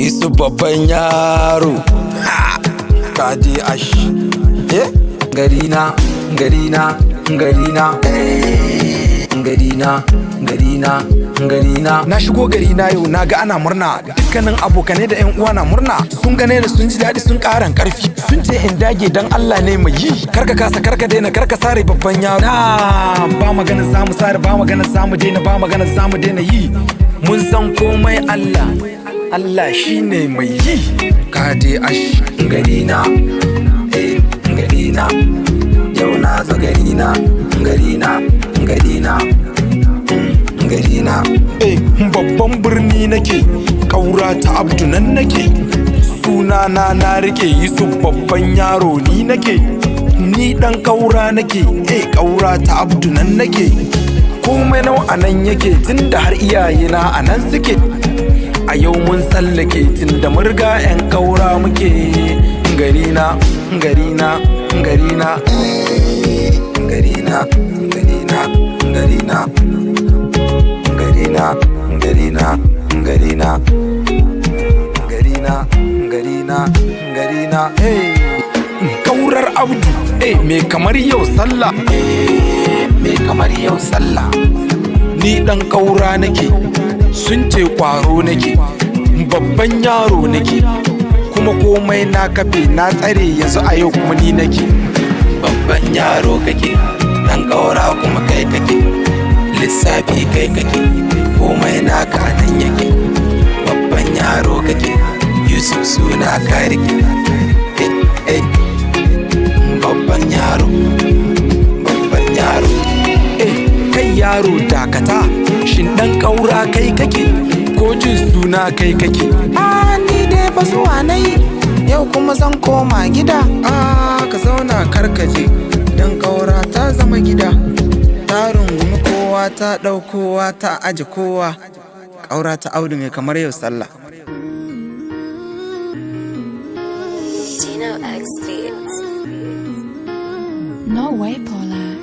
Yusuf babban yaro. Kaji ash. Garina, garina, garina. Garina, garina, garina. Na shigo garina yau na ga ana murna. Dukkanin abokanai da 'yan uwa na murna. Sun gane ni sun ji daɗi sun ƙaran ƙarfi. Sun ce in dage dan Allah ne mai yi. Karka kasa karka daina karka sare babban yaro. Ba magana zamu sare ba magana zamu daina ba magana zamu daina yi. Mun san komai Allah, Allah shine mai yi. Kaje ash garina, garina. Yau na zo garina, garina, garina, garina. Babban birni nake, ƙaura ta Abdu nan nake. Sunana na rike Yusuf babban yaro ni nake. Ni dan ƙaura nake, ƙaura ta Abdu nan nake. Komai nau anan yake tunda har iyayena anan suke. A yau mun tsallake tunda murga 'yan ƙaura muke. Garina, garina, garina, garina, garina, garina, garina, garina, garina, garina, garina, garina. Ƙaurar Abdu, me kamar yau sallah, me kamar yau sallah. Ni dan ƙaura nake, sun ce ƙwaro nake, babban yaro nake. Kuma komai na kafe na tsare yanzu a yau kuma ni nake. Babban yaro kake, dan ƙaura kuma kai kake. Lissafi kai kake, komai naka nan yake. Babban yaro kake, Yusuf suna ka rike. Babban yaro, babban yaro. Kai yaro dakata, shin dan ƙaura kai kake ko jin suna kai kake? Ni dai fa zuwa nayi, yau kuma zan koma gida. Ka zauna karkaje, dan ƙaura ta zama gida. Ta rungumi kowa ta ɗaukowa ta aje kowa. Ƙaura ta Audu mai kamar yau sallah. No way, Polak.